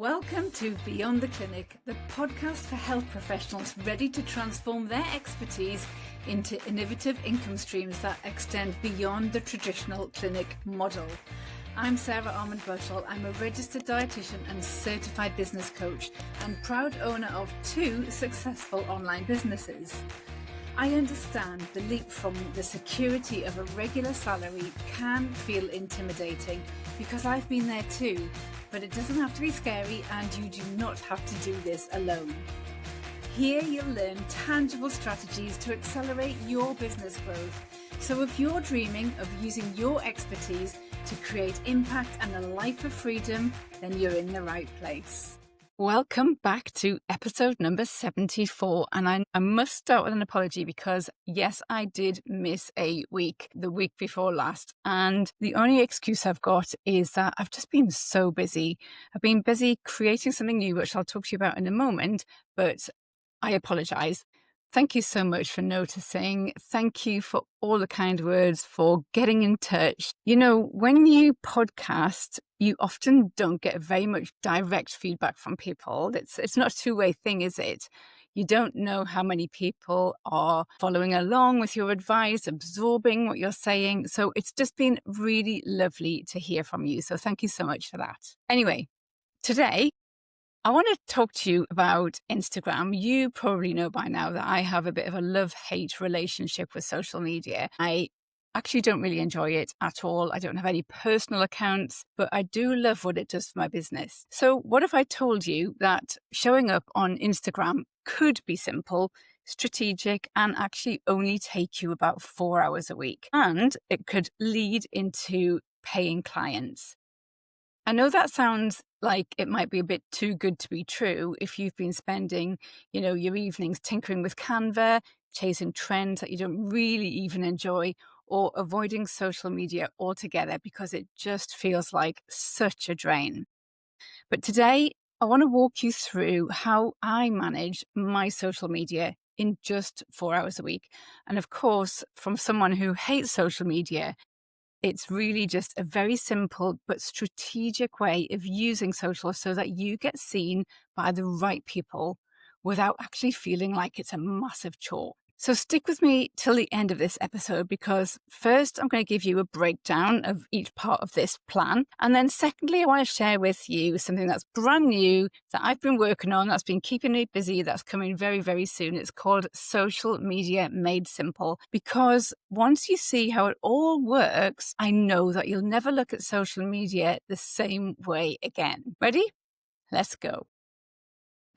Welcome to Beyond the Clinic, the podcast for health professionals ready to transform their expertise into innovative income streams that extend beyond the traditional clinic model. I'm Sarah Armand-Bushell. I'm a registered dietitian and certified business coach and proud owner of 2 successful online businesses. I understand the leap from the security of a regular salary can feel intimidating because I've been there too. But it doesn't have to be scary, and you do not have to do this alone. Here you'll learn tangible strategies to accelerate your business growth. So if you're dreaming of using your expertise to create impact and a life of freedom, then you're in the right place. Welcome back to episode number 74. And I must start with an apology because, yes, I did miss a week, the week before last. And the only excuse I've got is that I've just been so busy. I've been busy creating something new, which I'll talk to you about in a moment, but I apologize. Thank you so much for noticing. Thank you for all the kind words, for getting in touch. You know, when you podcast, you often don't get very much direct feedback from people. It's not a two-way thing, is it? You don't know how many people are following along with your advice, absorbing what you're saying. So it's just been really lovely to hear from you. So thank you so much for that. Anyway, today, I want to talk to you about Instagram. You probably know by now that I have a bit of a love-hate relationship with social media. I actually don't really enjoy it at all. I don't have any personal accounts, but I do love what it does for my business. So what if I told you that showing up on Instagram could be simple, strategic, and actually only take you about 4 hours a week, and it could lead into paying clients? I know that sounds like it might be a bit too good to be true if you've been spending, your evenings tinkering with Canva, chasing trends that you don't really even enjoy, or avoiding social media altogether because it just feels like such a drain. But today, I want to walk you through how I manage my social media in just 4 hours a week. And of course, from someone who hates social media, it's really just a very simple but strategic way of using social so that you get seen by the right people without actually feeling like it's a massive chore. So stick with me till the end of this episode because first I'm going to give you a breakdown of each part of this plan. And then secondly, I want to share with you something that's brand new that I've been working on, that's been keeping me busy, that's coming very, very soon. It's called Social Media Made Simple. Because once you see how it all works, I know that you'll never look at social media the same way again. Ready? Let's go.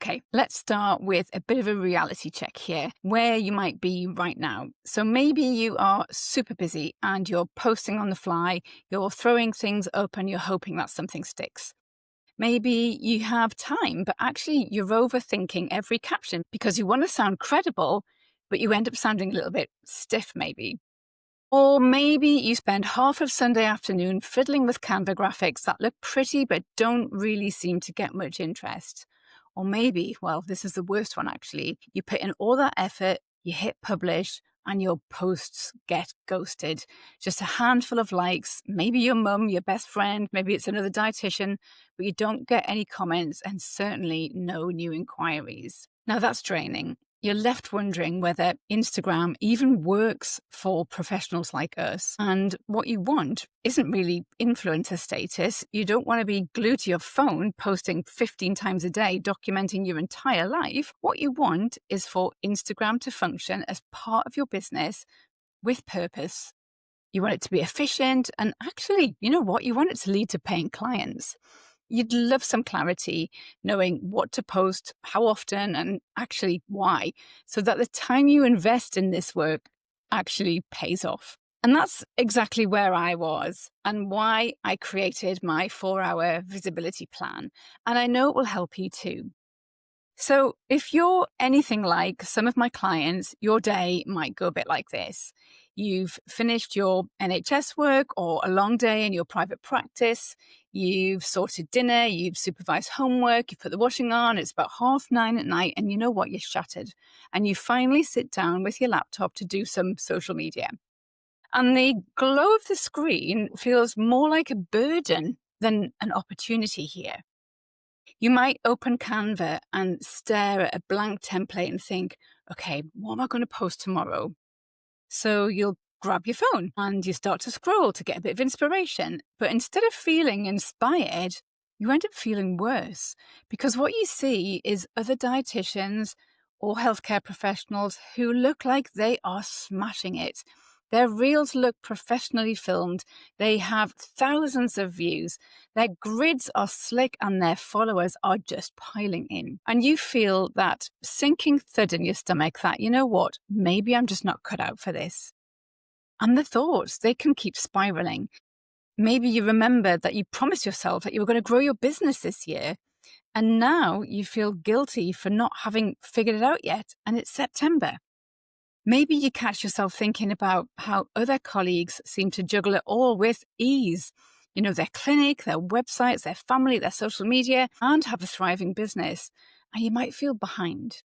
Okay, let's start with a bit of a reality check here, where you might be right now. So maybe you are super busy and you're posting on the fly, you're throwing things up and you're hoping that something sticks. Maybe you have time, but actually you're overthinking every caption because you want to sound credible, but you end up sounding a little bit stiff maybe. Or maybe you spend half of Sunday afternoon fiddling with Canva graphics that look pretty but don't really seem to get much interest. Or maybe, well, this is the worst one actually, you put in all that effort, you hit publish, and your posts get ghosted. Just a handful of likes, maybe your mum, your best friend, maybe it's another dietitian, but you don't get any comments and certainly no new inquiries. Now that's draining. You're left wondering whether Instagram even works for professionals like us. And what you want isn't really influencer status. You don't want to be glued to your phone posting 15 times a day, documenting your entire life. What you want is for Instagram to function as part of your business with purpose. You want it to be efficient and actually, you know what? You want it to lead to paying clients. You'd love some clarity, knowing what to post, how often, and actually why, so that the time you invest in this work actually pays off. And that's exactly where I was and why I created my 4-hour visibility plan. And I know it will help you too. So if you're anything like some of my clients, your day might go a bit like this. You've finished your NHS work or a long day in your private practice. You've sorted dinner, you've supervised homework, you've put the washing on, it's about 9:30 at night, and you know what, you're shattered. And you finally sit down with your laptop to do some social media. And the glow of the screen feels more like a burden than an opportunity here. You might open Canva and stare at a blank template and think, okay, what am I going to post tomorrow? So you'll grab your phone and you start to scroll to get a bit of inspiration. But instead of feeling inspired, you end up feeling worse, because what you see is other dietitians or healthcare professionals who look like they are smashing it. Their reels look professionally filmed. They have thousands of views. Their grids are slick and their followers are just piling in. And you feel that sinking thud in your stomach that, you know what, maybe I'm just not cut out for this. And the thoughts, they can keep spiraling. Maybe you remember that you promised yourself that you were going to grow your business this year. And now you feel guilty for not having figured it out yet. And it's September. Maybe you catch yourself thinking about how other colleagues seem to juggle it all with ease. You know, their clinic, their websites, their family, their social media, and have a thriving business. And you might feel behind.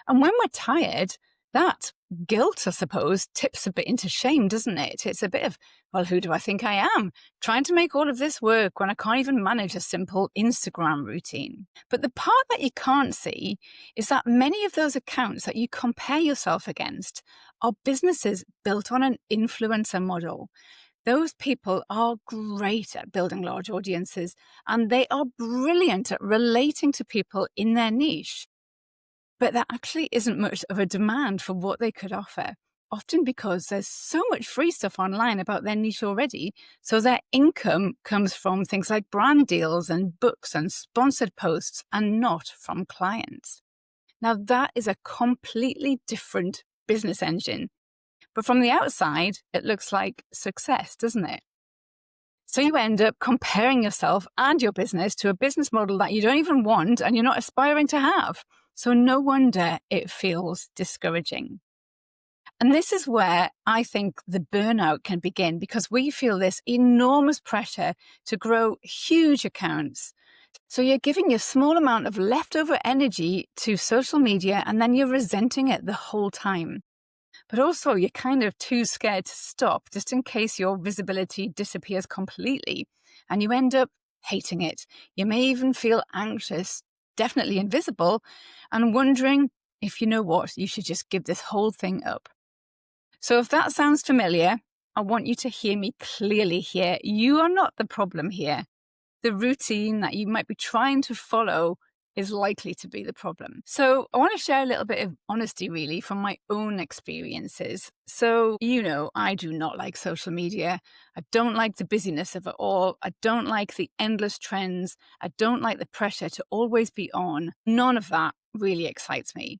And when we're tired, that guilt, I suppose, tips a bit into shame, doesn't it? It's a bit of, well, who do I think I am? Trying to make all of this work when I can't even manage a simple Instagram routine. But the part that you can't see is that many of those accounts that you compare yourself against are businesses built on an influencer model. Those people are great at building large audiences, and they are brilliant at relating to people in their niche. But there actually isn't much of a demand for what they could offer, often because there's so much free stuff online about their niche already. So their income comes from things like brand deals and books and sponsored posts, and not from clients. Now, that is a completely different business engine. But from the outside, it looks like success, doesn't it? So you end up comparing yourself and your business to a business model that you don't even want and you're not aspiring to have. So no wonder it feels discouraging. And this is where I think the burnout can begin, because we feel this enormous pressure to grow huge accounts. So you're giving a small amount of leftover energy to social media and then you're resenting it the whole time. But also you're kind of too scared to stop, just in case your visibility disappears completely and you end up hating it. You may even feel anxious, definitely invisible, and wondering if, you know what, you should just give this whole thing up. So if that sounds familiar, I want you to hear me clearly here. You are not the problem here. The routine that you might be trying to follow is likely to be the problem. So I want to share a little bit of honesty, really, from my own experiences. So, you know, I do not like social media. I don't like the busyness of it all. I don't like the endless trends. I don't like the pressure to always be on. None of that really excites me.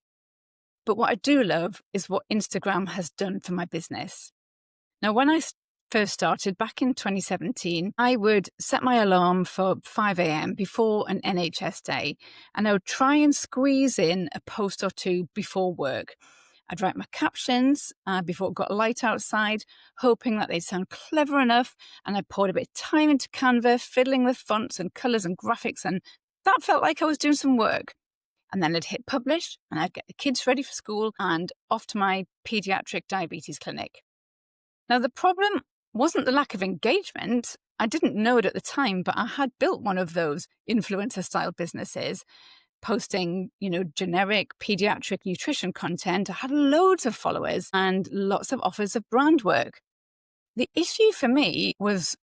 But what I do love is what Instagram has done for my business. Now, when I first started back in 2017, I would set my alarm for 5 a.m. before an NHS day, and I would try and squeeze in a post or two before work. I'd write my captions before it got light outside, hoping that they'd sound clever enough, and I poured a bit of time into Canva, fiddling with fonts and colours and graphics, and that felt like I was doing some work. And then I'd hit publish, and I'd get the kids ready for school and off to my paediatric diabetes clinic. Now, the problem wasn't the lack of engagement. I didn't know it at the time, but I had built one of those influencer-style businesses, posting, generic pediatric nutrition content. I had loads of followers and lots of offers of brand work. The issue for me was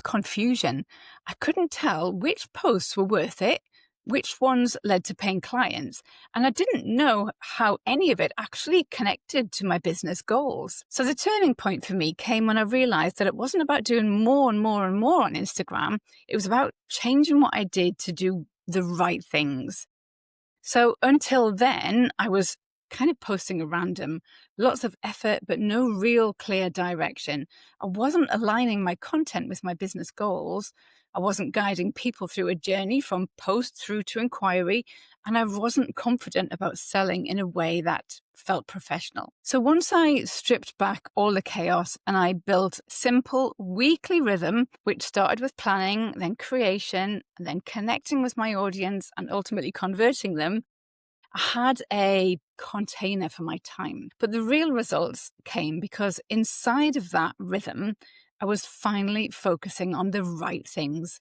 confusion. I couldn't tell which posts were worth it, which ones led to paying clients, and I didn't know how any of it actually connected to my business goals. So the turning point for me came when I realized that it wasn't about doing more and more and more on Instagram. It was about changing what I did to do the right things. So until then, I was kind of posting at random, lots of effort, but no real clear direction. I wasn't aligning my content with my business goals. I wasn't guiding people through a journey from post through to inquiry, and I wasn't confident about selling in a way that felt professional. So once I stripped back all the chaos and I built simple weekly rhythm, which started with planning, then creation, and then connecting with my audience and ultimately converting them, I had a container for my time. But the real results came because inside of that rhythm, I was finally focusing on the right things.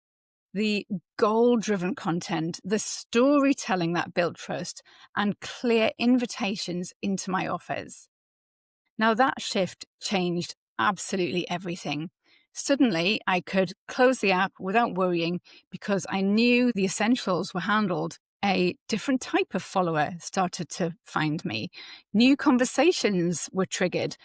the goal-driven content, the storytelling that built trust, and clear invitations into my offers. Now that shift changed absolutely everything. Suddenly, I could close the app without worrying because I knew the essentials were handled. A different type of follower started to find me. New conversations were triggered.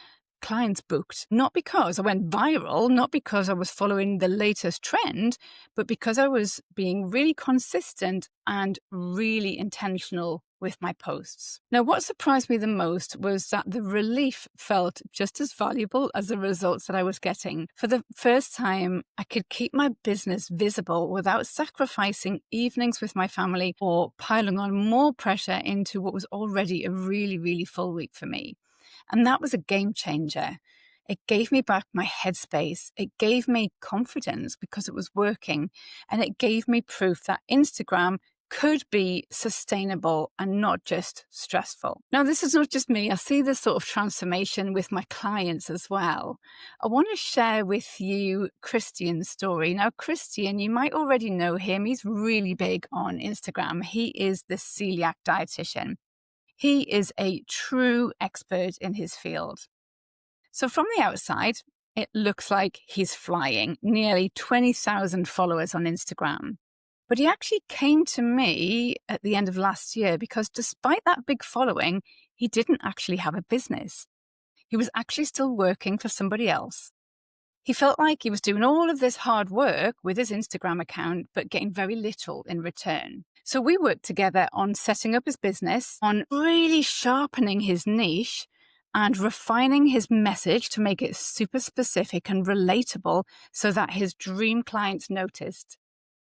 Clients booked, not because I went viral, not because I was following the latest trend, but because I was being really consistent and really intentional with my posts. Now, what surprised me the most was that the relief felt just as valuable as the results that I was getting. For the first time, I could keep my business visible without sacrificing evenings with my family or piling on more pressure into what was already a really, really full week for me. And that was a game changer. It gave me back my headspace. It gave me confidence because it was working. And it gave me proof that Instagram could be sustainable and not just stressful. Now, this is not just me. I see this sort of transformation with my clients as well. I want to share with you Cristian's story. Now, Cristian, you might already know him. He's really big on Instagram. He is the Coeliac Dietitian. He is a true expert in his field. So from the outside, it looks like he's flying, nearly 20,000 followers on Instagram. But he actually came to me at the end of last year because despite that big following, he didn't actually have a business. He was actually still working for somebody else. He felt like he was doing all of this hard work with his Instagram account, but getting very little in return. So we worked together on setting up his business, on really sharpening his niche and refining his message to make it super specific and relatable so that his dream clients noticed.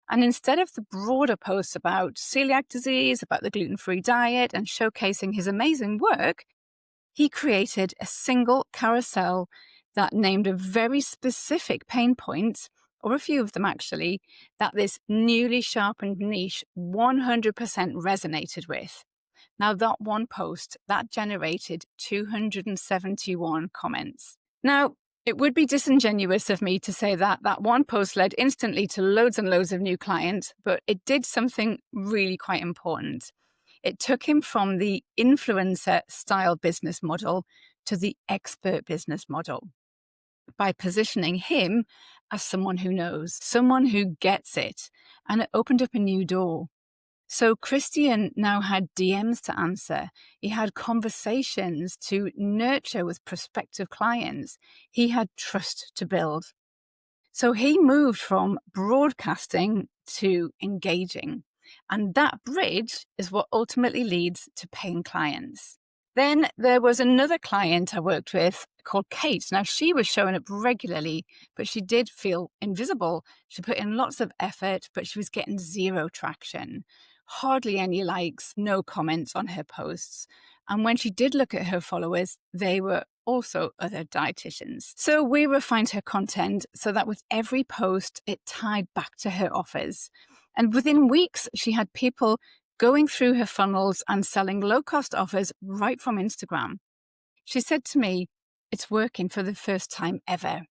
And instead of the broader posts about celiac disease, about the gluten-free diet and showcasing his amazing work, he created a single carousel that named a very specific pain point, or a few of them actually, that this newly sharpened niche 100% resonated with. Now that one post, that generated 271 comments. Now, it would be disingenuous of me to say that that one post led instantly to loads and loads of new clients, but it did something really quite important. It took him from the influencer style business model to the expert business model by positioning him as someone who knows, someone who gets it, and it opened up a new door. So Cristian now had DMs to answer. He had conversations to nurture with prospective clients. He had trust to build. So he moved from broadcasting to engaging. And that bridge is what ultimately leads to paying clients. Then there was another client I worked with called Kate. Now, she was showing up regularly, but she did feel invisible. She put in lots of effort, but she was getting zero traction. Hardly any likes, no comments on her posts. And when she did look at her followers, they were also other dietitians. So we refined her content so that with every post, it tied back to her offers. And within weeks, she had people going through her funnels and selling low-cost offers right from Instagram. She said to me, "It's working for the first time ever."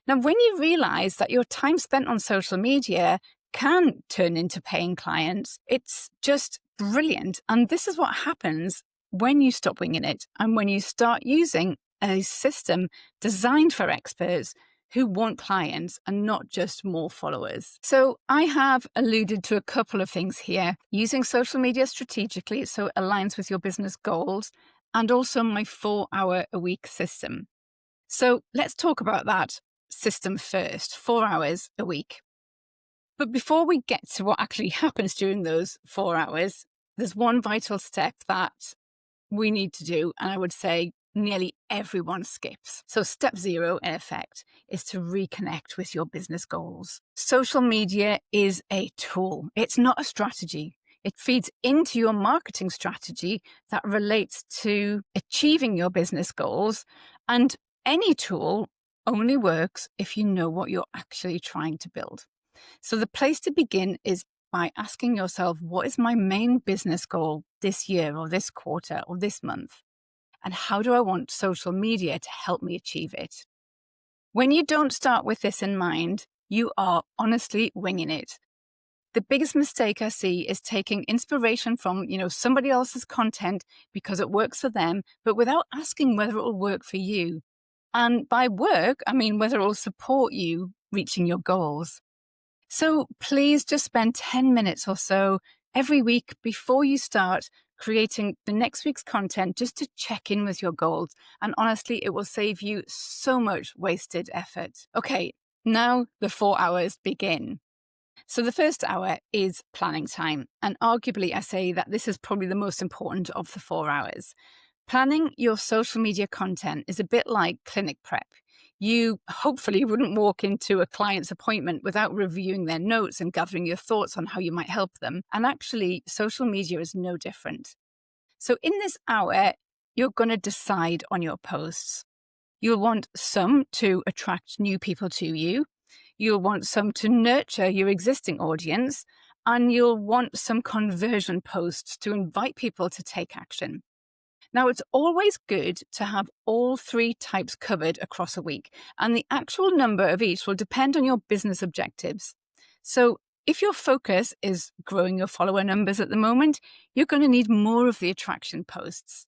Now, when you realize that your time spent on social media can turn into paying clients, it's just brilliant. And this is what happens when you stop winging it and when you start using a system designed for experts who want clients and not just more followers. So I have alluded to a couple of things here, using social media strategically so it aligns with your business goals, and also my 4-hour-a-week system. So let's talk about that system first, 4 hours a week. But before we get to what actually happens during those 4 hours, there's one vital step that we need to do, and I would say nearly everyone skips. So step 0, in effect, is to reconnect with your business goals. Social media is a tool. It's not a strategy. It feeds into your marketing strategy that relates to achieving your business goals. And any tool only works if you know what you're actually trying to build. So the place to begin is by asking yourself, what is my main business goal this year or this quarter or this month? And how do I want social media to help me achieve it? When you don't start with this in mind, you are honestly winging it. The biggest mistake I see is taking inspiration from, somebody else's content because it works for them, but without asking whether it will work for you. And by work, I mean whether it will support you reaching your goals. So please just spend 10 minutes or so every week before you start creating the next week's content just to check in with your goals. And honestly, it will save you so much wasted effort. Okay, now the 4 hours begin. So the first hour is planning time. And arguably, I say that this is probably the most important of the 4 hours. Planning your social media content is a bit like clinic prep. You hopefully wouldn't walk into a client's appointment without reviewing their notes and gathering your thoughts on how you might help them. And actually, social media is no different. So in this hour, you're going to decide on your posts. You'll want some to attract new people to you. You'll want some to nurture your existing audience. And you'll want some conversion posts to invite people to take action. Now, it's always good to have all 3 types covered across a week, and the actual number of each will depend on your business objectives. So if your focus is growing your follower numbers at the moment, you're going to need more of the attraction posts.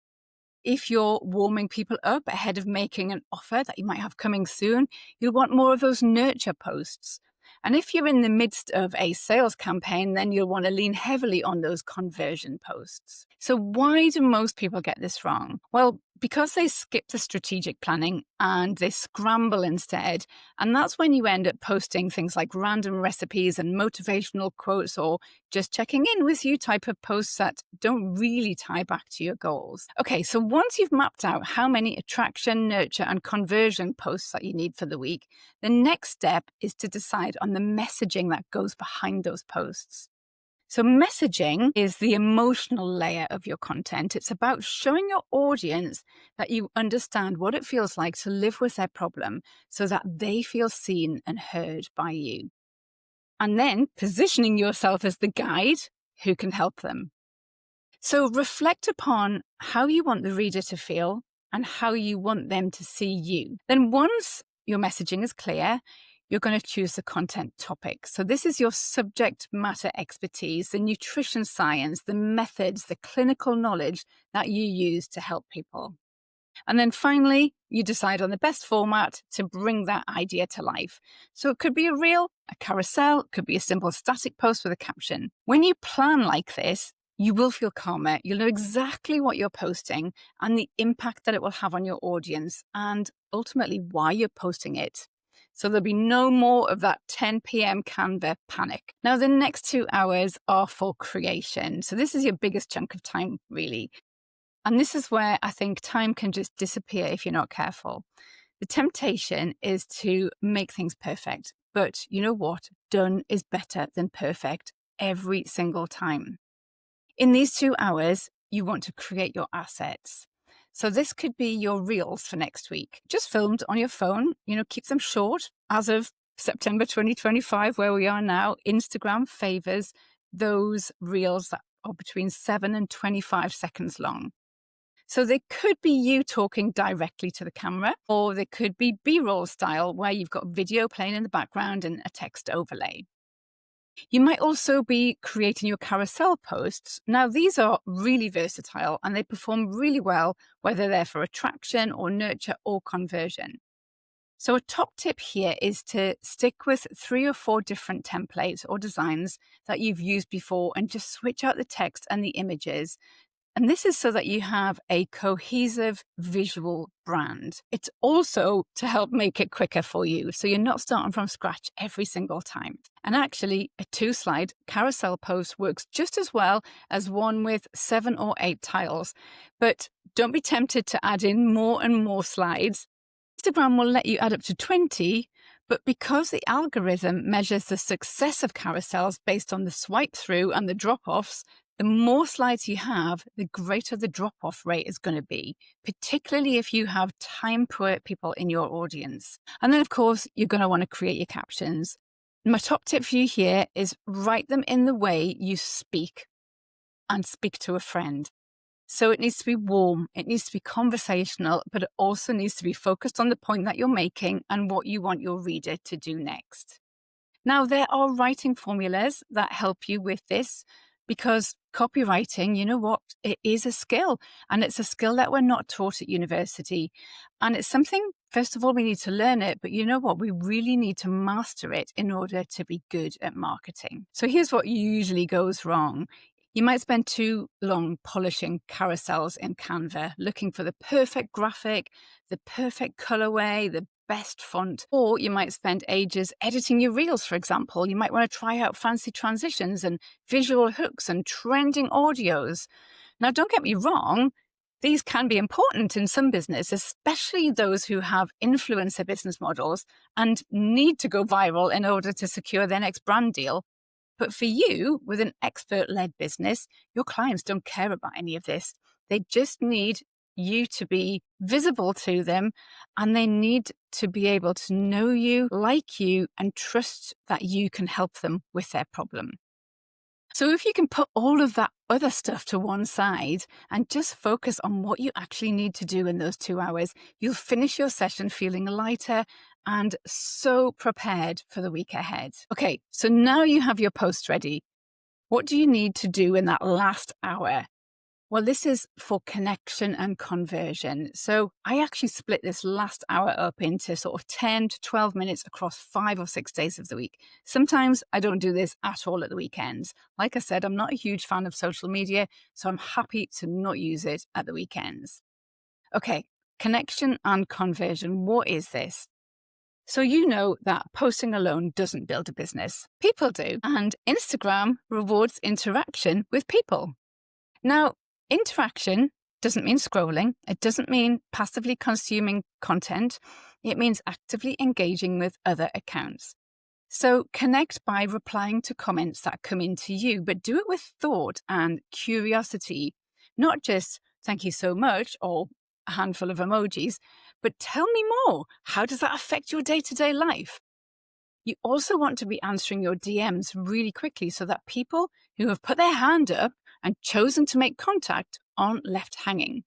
If you're warming people up ahead of making an offer that you might have coming soon, you'll want more of those nurture posts. And if you're in the midst of a sales campaign, then you'll want to lean heavily on those conversion posts. So why do most people get this wrong? Well, because they skip the strategic planning and they scramble instead. And that's when you end up posting things like random recipes and motivational quotes or just checking in with you type of posts that don't really tie back to your goals. Okay, so once you've mapped out how many attraction, nurture, and conversion posts that you need for the week, the next step is to decide on the messaging that goes behind those posts. So messaging is the emotional layer of your content. It's about showing your audience that you understand what it feels like to live with their problem so that they feel seen and heard by you. And then positioning yourself as the guide who can help them. So reflect upon how you want the reader to feel and how you want them to see you. Then once your messaging is clear, you're going to choose the content topic. So this is your subject matter expertise, the nutrition science, the methods, the clinical knowledge that you use to help people. And then finally, you decide on the best format to bring that idea to life. So it could be a reel, a carousel, it could be a simple static post with a caption. When you plan like this, you will feel calmer. You'll know exactly what you're posting and the impact that it will have on your audience and ultimately why you're posting it. So there'll be no more of that 10 p.m. Canva panic. Now, the next 2 hours are for creation. So this is your biggest chunk of time, really. And this is where I think time can just disappear if you're not careful. The temptation is to make things perfect. But you know what? Done is better than perfect every single time. In these 2 hours, you want to create your assets. So this could be your reels for next week, just filmed on your phone, keep them short. As of September 2025, where we are now, Instagram favors those reels that are between 7 and 25 seconds long. So they could be you talking directly to the camera, or they could be B-roll style where you've got video playing in the background and a text overlay. You might also be creating your carousel posts. Now, these are really versatile and they perform really well, whether they're for attraction or nurture or conversion. So a top tip here is to stick with 3 or 4 different templates or designs that you've used before and just switch out the text and the images. And this is so that you have a cohesive visual brand. It's also to help make it quicker for you, so you're not starting from scratch every single time. And actually, a 2-slide carousel post works just as well as one with 7 or 8 tiles. But don't be tempted to add in more and more slides. Instagram will let you add up to 20, but because the algorithm measures the success of carousels based on the swipe through and the drop-offs, the more slides you have, the greater the drop-off rate is going to be, particularly if you have time-poor people in your audience. And then, of course, you're going to want to create your captions. My top tip for you here is write them in the way you speak and speak to a friend. So it needs to be warm, it needs to be conversational, but it also needs to be focused on the point that you're making and what you want your reader to do next. Now, there are writing formulas that help you with this because copywriting, you know what, it is a skill, and it's a skill that we're not taught at university. And it's something, first of all, we need to learn it, but you know what, we really need to master it in order to be good at marketing. So here's what usually goes wrong. You might spend too long polishing carousels in Canva, looking for the perfect graphic, the perfect colorway, the best font. Or you might spend ages editing your reels, for example. You might want to try out fancy transitions and visual hooks and trending audios. Now, don't get me wrong, these can be important in some business, especially those who have influencer business models and need to go viral in order to secure their next brand deal. But for you, with an expert-led business, your clients don't care about any of this. They just need you to be visible to them, and they need to be able to know you, like you, and trust that you can help them with their problem. So if you can put all of that other stuff to one side and just focus on what you actually need to do in those 2 hours, you'll finish your session feeling lighter and so prepared for the week ahead. Okay, so now you have your post ready. What do you need to do in that last hour? Well, this is for connection and conversion. So I actually split this last hour up into sort of 10 to 12 minutes across 5 or 6 days of the week. Sometimes I don't do this at all at the weekends. Like I said, I'm not a huge fan of social media, so I'm happy to not use it at the weekends. Okay, connection and conversion. What is this? So you know that posting alone doesn't build a business. People do. And Instagram rewards interaction with people. Now, interaction doesn't mean scrolling. It doesn't mean passively consuming content. It means actively engaging with other accounts. So connect by replying to comments that come into you, but do it with thought and curiosity. Not just thank you so much or a handful of emojis, but tell me more. How does that affect your day-to-day life? You also want to be answering your DMs really quickly so that people who have put their hand up and chosen to make contact aren't left hanging.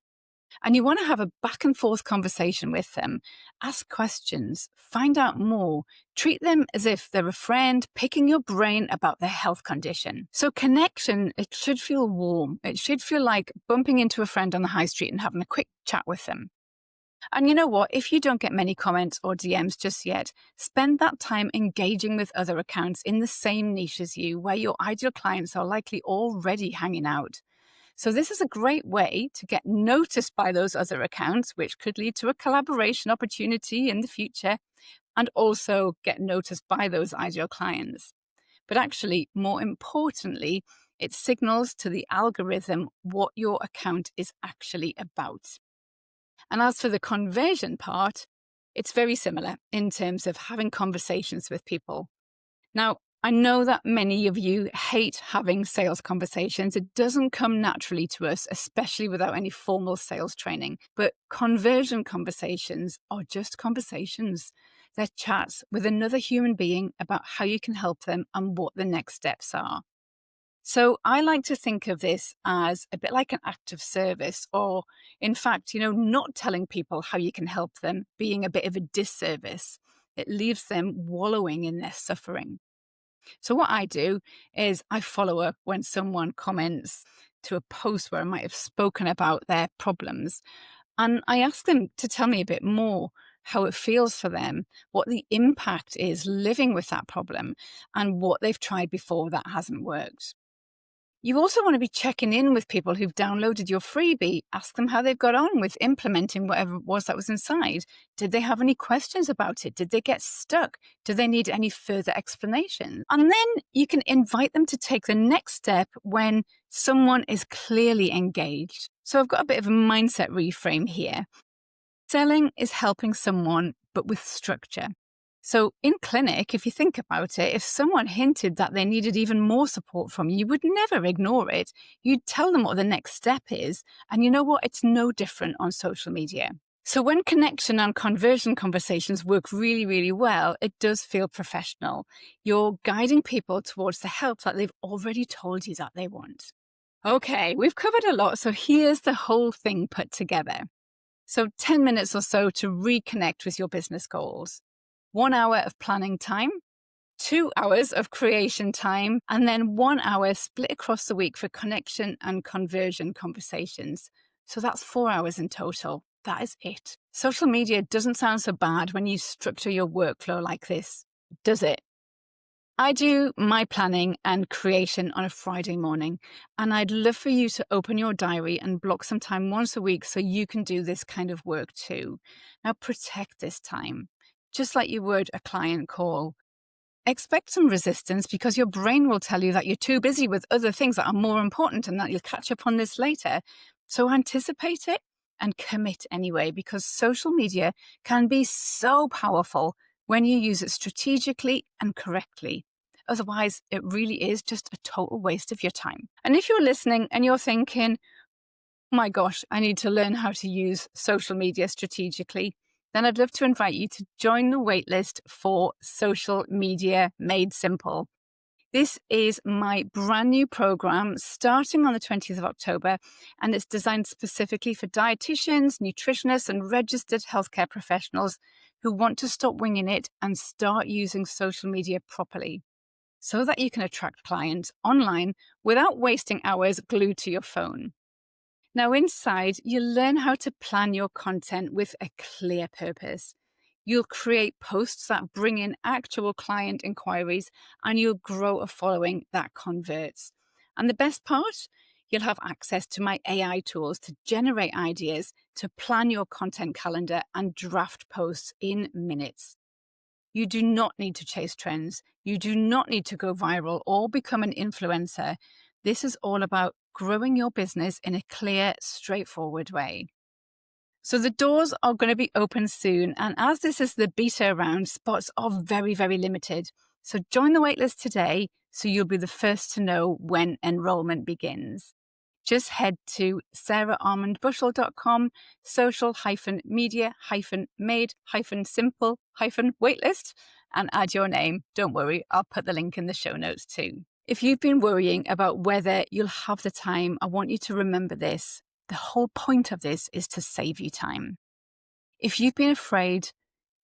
And you want to have a back and forth conversation with them. Ask questions, find out more, treat them as if they're a friend, picking your brain about their health condition. So connection, it should feel warm. It should feel like bumping into a friend on the high street and having a quick chat with them. And you know what? If you don't get many comments or DMs just yet, spend that time engaging with other accounts in the same niche as you, where your ideal clients are likely already hanging out. So this is a great way to get noticed by those other accounts, which could lead to a collaboration opportunity in the future, and also get noticed by those ideal clients. But actually, more importantly, it signals to the algorithm what your account is actually about. And as for the conversion part, it's very similar in terms of having conversations with people. Now, I know that many of you hate having sales conversations. It doesn't come naturally to us, especially without any formal sales training. But conversion conversations are just conversations. They're chats with another human being about how you can help them and what the next steps are. So I like to think of this as a bit like an act of service, or in fact, not telling people how you can help them being a bit of a disservice. It leaves them wallowing in their suffering. So what I do is I follow up when someone comments to a post where I might have spoken about their problems. And I ask them to tell me a bit more how it feels for them, what the impact is living with that problem, and what they've tried before that hasn't worked. You also want to be checking in with people who've downloaded your freebie. Ask them how they've got on with implementing whatever it was that was inside. Did they have any questions about it? Did they get stuck? Do they need any further explanation? And then you can invite them to take the next step when someone is clearly engaged. So I've got a bit of a mindset reframe here. Selling is helping someone, but with structure. So in clinic, if you think about it, if someone hinted that they needed even more support from you, you would never ignore it. You'd tell them what the next step is. And you know what? It's no different on social media. So when connection and conversion conversations work really, really well, it does feel professional. You're guiding people towards the help that they've already told you that they want. Okay, we've covered a lot. So here's the whole thing put together. So 10 minutes or so to reconnect with your business goals. 1 hour of planning time, 2 hours of creation time, and then 1 hour split across the week for connection and conversion conversations. So that's 4 hours in total. That is it. Social media doesn't sound so bad when you structure your workflow like this, does it? I do my planning and creation on a Friday morning, and I'd love for you to open your diary and block some time once a week so you can do this kind of work too. Now, protect this time, just like you would a client call. Expect some resistance because your brain will tell you that you're too busy with other things that are more important and that you'll catch up on this later. So anticipate it and commit anyway, because social media can be so powerful when you use it strategically and correctly. Otherwise, it really is just a total waste of your time. And if you're listening and you're thinking, my gosh, I need to learn how to use social media strategically, then I'd love to invite you to join the waitlist for Social Media Made Simple. This is my brand new program starting on the 20th of October, and it's designed specifically for dietitians, nutritionists, and registered healthcare professionals who want to stop winging it and start using social media properly, so that you can attract clients online without wasting hours glued to your phone. Now, inside, you'll learn how to plan your content with a clear purpose. You'll create posts that bring in actual client inquiries, and you'll grow a following that converts. And the best part? You'll have access to my AI tools to generate ideas, to plan your content calendar, and draft posts in minutes. You do not need to chase trends. You do not need to go viral or become an influencer. This is all about growing your business in a clear, straightforward way. So the doors are going to be open soon. And as this is the beta round, spots are very, very limited. So join the waitlist today so you'll be the first to know when enrollment begins. Just head to saraharmondbushell.com, social-media-made-simple-waitlist, and add your name. Don't worry, I'll put the link in the show notes too. If you've been worrying about whether you'll have the time, I want you to remember this. The whole point of this is to save you time. If you've been afraid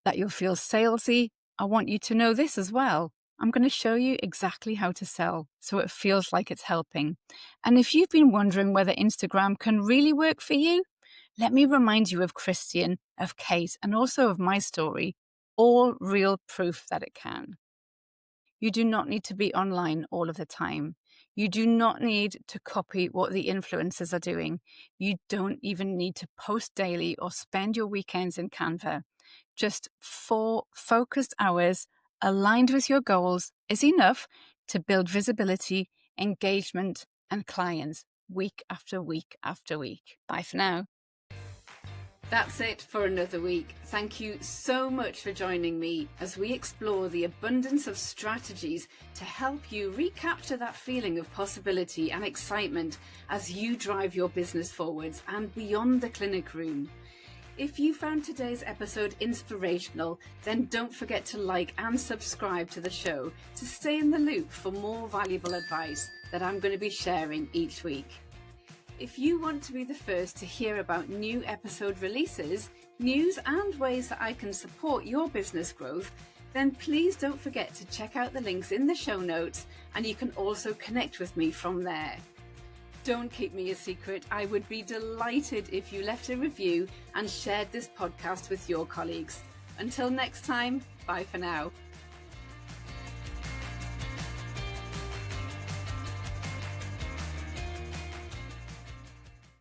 that you'll feel salesy, I want you to know this as well. I'm going to show you exactly how to sell so it feels like it's helping. And if you've been wondering whether Instagram can really work for you, let me remind you of Cristian, of Kate, and also of my story, all real proof that it can. You do not need to be online all of the time. You do not need to copy what the influencers are doing. You don't even need to post daily or spend your weekends in Canva. Just 4 focused hours aligned with your goals is enough to build visibility, engagement, and clients week after week after week. Bye for now. That's it for another week. Thank you so much for joining me as we explore the abundance of strategies to help you recapture that feeling of possibility and excitement as you drive your business forwards and beyond the clinic room. If you found today's episode inspirational, then don't forget to like and subscribe to the show to stay in the loop for more valuable advice that I'm going to be sharing each week. If you want to be the first to hear about new episode releases, news and ways that I can support your business growth, then please don't forget to check out the links in the show notes, and you can also connect with me from there. Don't keep me a secret. I would be delighted if you left a review and shared this podcast with your colleagues. Until next time, bye for now.